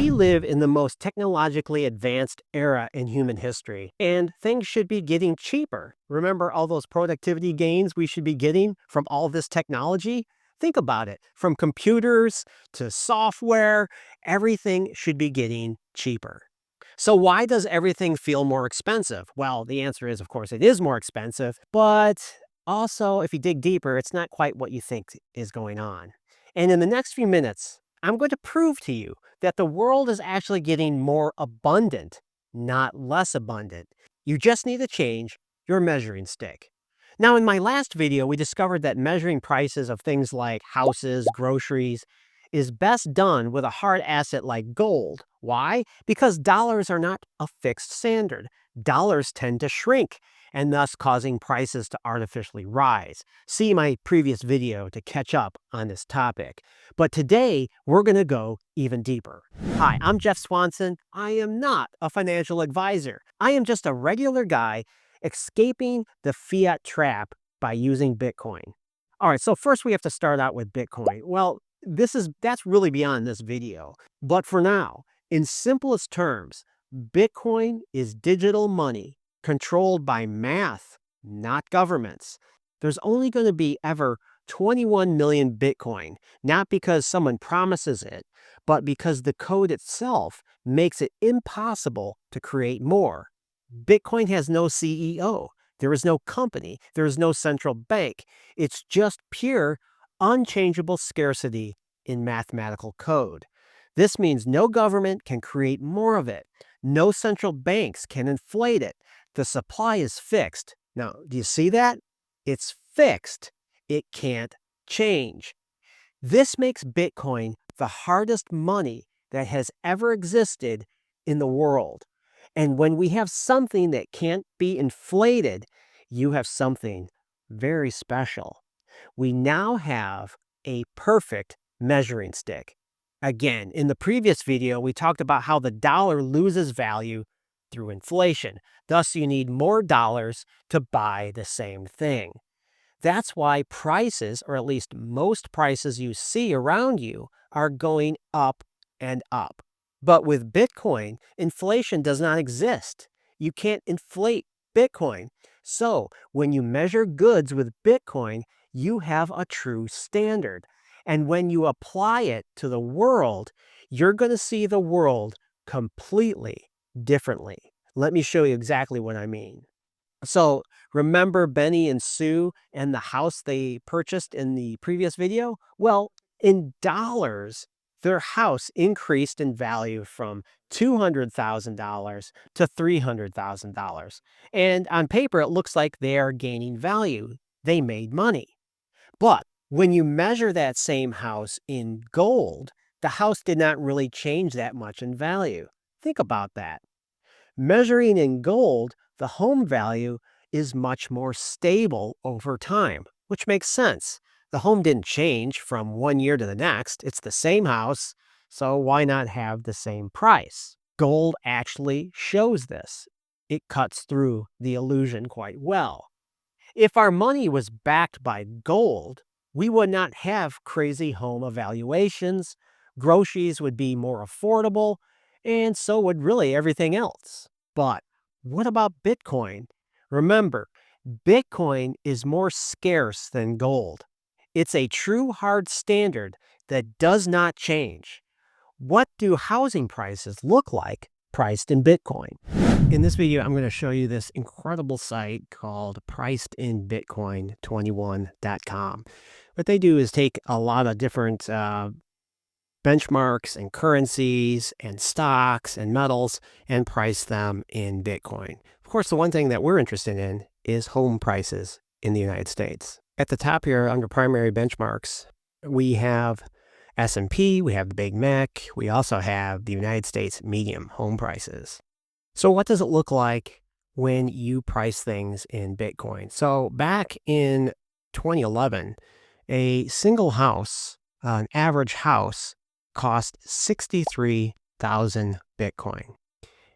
We live in the most technologically advanced era in human history, and things should be getting cheaper. Remember all those productivity gains we should be getting from all this technology? Think about it. From computers to software, everything should be getting cheaper. So why does everything feel more expensive? Well, the answer is, of course, it is more expensive, but also, if you dig deeper, it's not quite what you think is going on. And in the next few minutes, I'm going to prove to you that the world is actually getting more abundant, not less abundant. You just need to change your measuring stick. Now, in my last video, we discovered that measuring prices of things like houses, groceries, is best done with a hard asset like gold. Why? Because dollars are not a fixed standard. Dollars tend to shrink, and thus causing prices to artificially rise. See my previous video to catch up on this topic. But today, we're going to go even deeper. Hi, I'm Jeff Swanson. I am not a financial advisor. I am just a regular guy escaping the fiat trap by using Bitcoin. All right, so first we have to start out with Bitcoin. Well, that's really beyond this video. But for now, in simplest terms, Bitcoin is digital money controlled by math, not governments. There's only going to be ever 21 million Bitcoin, not because someone promises it, but because the code itself makes it impossible to create more. Bitcoin has no CEO. There is no company. There is no central bank. It's just pure, unchangeable scarcity in mathematical code. This means no government can create more of it. No central banks can inflate it. The supply is fixed. Now, do you see that? It's fixed. It can't change. This makes Bitcoin the hardest money that has ever existed in the world. And when we have something that can't be inflated, you have something very special. We now have a perfect measuring stick. Again, in the previous video, we talked about how the dollar loses value through inflation. Thus, you need more dollars to buy the same thing. That's why prices, or at least most prices you see around you, are going up and up. But with Bitcoin, inflation does not exist. You can't inflate Bitcoin. So when you measure goods with Bitcoin, you have a true standard. And when you apply it to the world, you're going to see the world completely differently. Let me show you exactly what I mean. So remember Benny and Sue and the house they purchased in the previous video? Well, in dollars, their house increased in value from $200,000 to $300,000. And on paper, it looks like they are gaining value. They made money. But when you measure that same house in gold, the house did not really change that much in value. Think about that. Measuring in gold, the home value is much more stable over time, which makes sense. The home didn't change from one year to the next. It's the same house, so why not have the same price? Gold actually shows this. It cuts through the illusion quite well. If our money was backed by gold, we would not have crazy home evaluations, groceries would be more affordable, and so would really everything else. But what about Bitcoin? Remember, Bitcoin is more scarce than gold. It's a true hard standard that does not change. What do housing prices look like priced in Bitcoin? In this video, I'm going to show you this incredible site called pricedinbitcoin21.com. What they do is take a lot of different benchmarks and currencies and stocks and metals and price them in Bitcoin. Of course, the one thing that we're interested in is home prices in the United States. At the top here under primary benchmarks, we have S&P, we have the Big Mac, we also have the United States medium home prices. So what does it look like when you price things in Bitcoin? So back in 2011, a single house, an average house, cost 63,000 Bitcoin.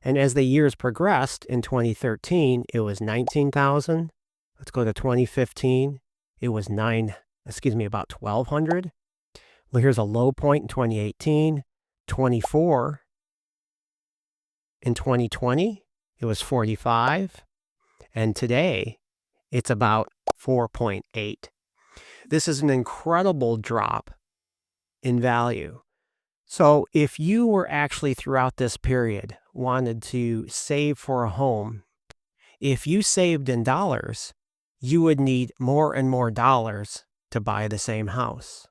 And as the years progressed, in 2013, it was 19,000. Let's go to 2015. It was about 1,200. Well, here's a low point in 2018, 24. In 2020, it was 45, and today it's about 4.8. This is an incredible drop in value. So if you were actually throughout this period wanted to save for a home, if you saved in dollars, you would need more and more dollars to buy the same house.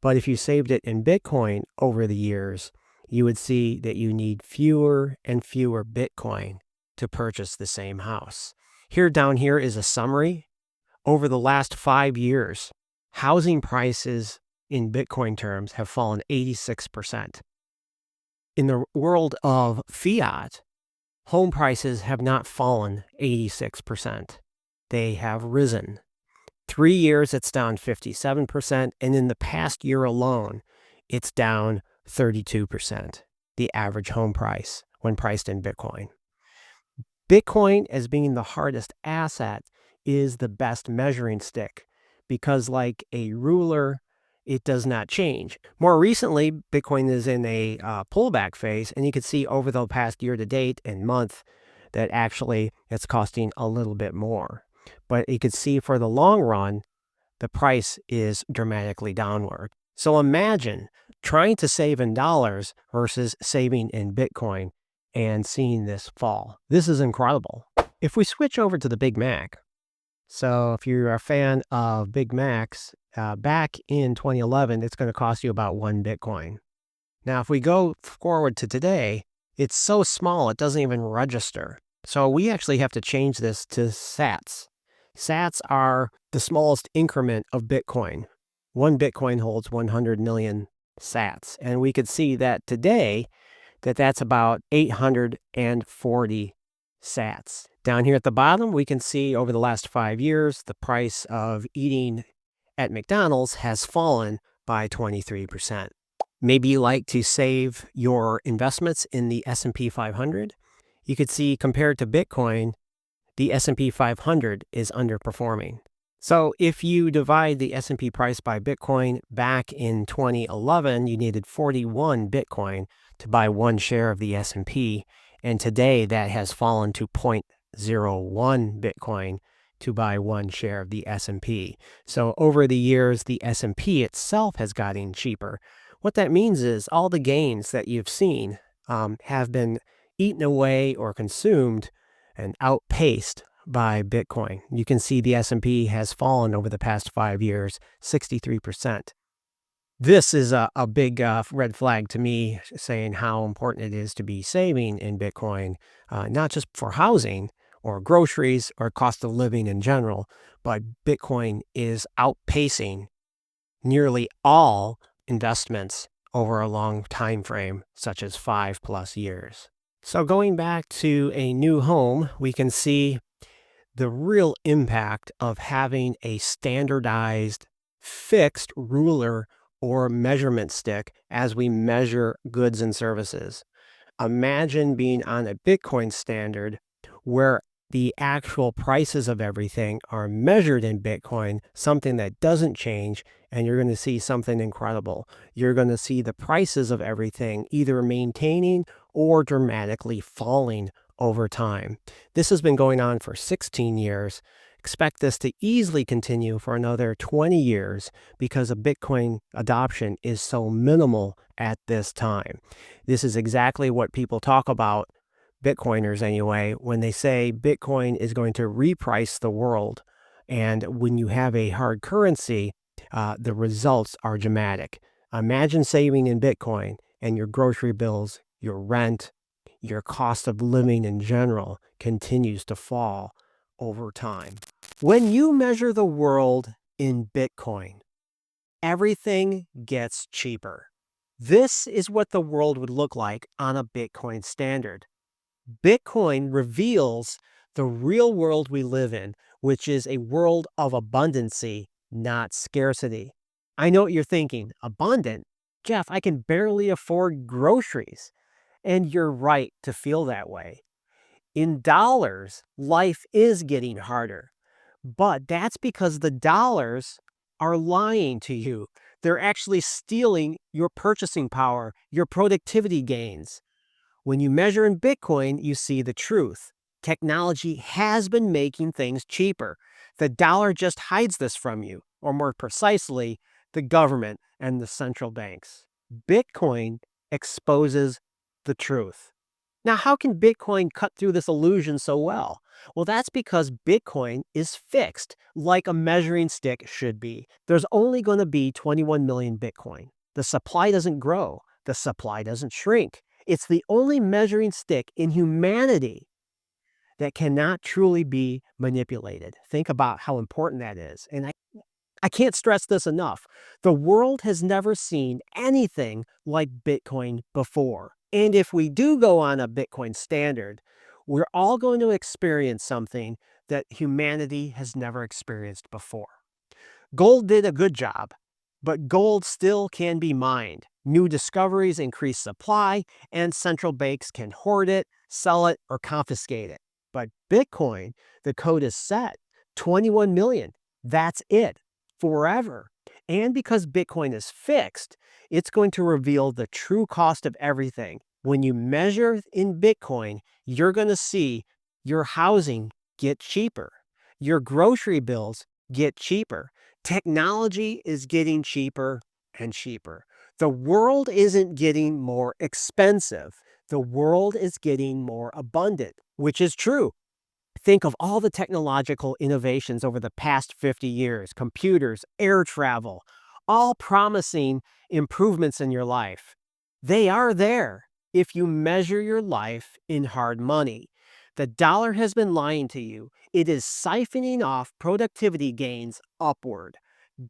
But if you saved it in Bitcoin over the years, you would see that you need fewer and fewer Bitcoin to purchase the same house. Down here is a summary. Over the last 5 years, housing prices in Bitcoin terms have fallen 86%. In the world of fiat, home prices have not fallen 86%. They have risen. 3 years, it's down 57%, and in the past year alone, it's down 32%, the average home price when priced in Bitcoin. Bitcoin, as being the hardest asset, is the best measuring stick because, like a ruler, it does not change. More recently, Bitcoin is in a pullback phase, and you can see over the past year to date and month that actually it's costing a little bit more. But you can see for the long run, the price is dramatically downward. So imagine trying to save in dollars versus saving in Bitcoin and seeing this fall. This is incredible. If we switch over to the Big Mac, so if you're a fan of Big Macs, back in 2011, it's going to cost you about 1 Bitcoin. Now, if we go forward to today, it's so small it doesn't even register. So we actually have to change this to sats. Sats are the smallest increment of Bitcoin. 1 Bitcoin holds 100 million sats. And we could see that today, that's about 840 sats. Down here at the bottom, we can see over the last 5 years, the price of eating at McDonald's has fallen by 23%. Maybe you like to save your investments in the S&P 500. You could see compared to Bitcoin, the S&P 500 is underperforming. So if you divide the S&P price by Bitcoin back in 2011, you needed 41 Bitcoin to buy 1 share of the S&P, and today that has fallen to 0.01 Bitcoin to buy 1 share of the S&P. So over the years, the S&P itself has gotten cheaper. What that means is all the gains that you've seen have been eaten away or consumed and outpaced by Bitcoin. You can see the S&P has fallen over the past 5 years, 63%. This is a big red flag to me, saying how important it is to be saving in Bitcoin, not just for housing or groceries or cost of living in general, but Bitcoin is outpacing nearly all investments over a long time frame, such as 5+ years. So going back to a new home, we can see the real impact of having a standardized, fixed ruler or measurement stick as we measure goods and services. Imagine being on a Bitcoin standard where the actual prices of everything are measured in Bitcoin, something that doesn't change, and you're going to see something incredible. You're going to see the prices of everything either maintaining or dramatically falling over time. This has been going on for 16 years. Expect this to easily continue for another 20 years because of Bitcoin adoption is so minimal at this time. This is exactly what people talk about, Bitcoiners anyway, when they say Bitcoin is going to reprice the world. And when you have a hard currency, the results are dramatic. Imagine saving in Bitcoin and your grocery bills, your rent, your cost of living in general continues to fall over time. When you measure the world in Bitcoin, everything gets cheaper. This is what the world would look like on a Bitcoin standard. Bitcoin reveals the real world we live in, which is a world of abundancy, not scarcity. I know what you're thinking. Abundant? Jeff, I can barely afford groceries. And you're right to feel that way. In dollars, life is getting harder. But that's because the dollars are lying to you. They're actually stealing your purchasing power, your productivity gains. When you measure in Bitcoin, you see the truth. Technology has been making things cheaper. The dollar just hides this from you, or more precisely, the government and the central banks. Bitcoin exposes the truth. Now, how can Bitcoin cut through this illusion so well? Well, that's because Bitcoin is fixed, like a measuring stick should be. There's only going to be 21 million Bitcoin. The supply doesn't grow, the supply doesn't shrink. It's the only measuring stick in humanity that cannot truly be manipulated. Think about how important that is. And I can't stress this enough. The world has never seen anything like Bitcoin before. And if we do go on a Bitcoin standard, we're all going to experience something that humanity has never experienced before. Gold did a good job, but gold still can be mined. New discoveries increase supply, and central banks can hoard it, sell it, or confiscate it. But Bitcoin, the code is set 21 million. That's it, forever. And because Bitcoin is fixed, it's going to reveal the true cost of everything. When you measure in Bitcoin, you're going to see your housing get cheaper, your grocery bills get cheaper. Technology is getting cheaper and cheaper. The world isn't getting more expensive. The world is getting more abundant, which is true. Think of all the technological innovations over the past 50 years, computers, air travel, all promising improvements in your life. They are there if you measure your life in hard money. The dollar has been lying to you. It is siphoning off productivity gains upward.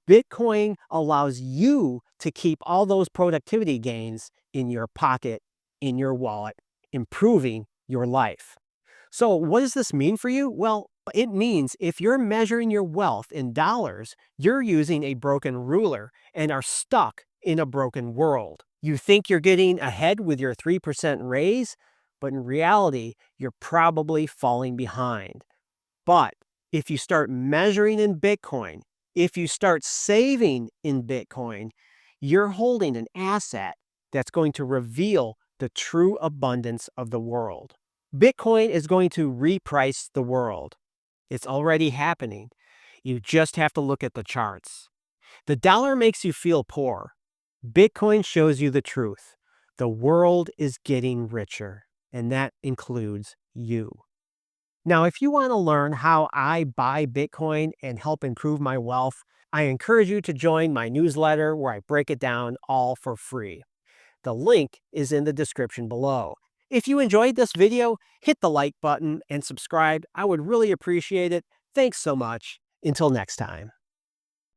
Bitcoin allows you to keep all those productivity gains in your pocket, in your wallet, improving your life. So, what does this mean for you? Well, it means if you're measuring your wealth in dollars, you're using a broken ruler and are stuck in a broken world. You think you're getting ahead with your 3% raise, but in reality, you're probably falling behind. But if you start measuring in Bitcoin, if you start saving in Bitcoin, you're holding an asset that's going to reveal the true abundance of the world. Bitcoin is going to reprice the world. It's already happening. You just have to look at the charts. The dollar makes you feel poor. Bitcoin shows you the truth. The world is getting richer, and that includes you. Now, if you want to learn how I buy Bitcoin and help improve my wealth, I encourage you to join my newsletter where I break it down all for free. The link is in the description below. If you enjoyed this video, hit the like button and subscribe. I would really appreciate it. Thanks so much. Until next time.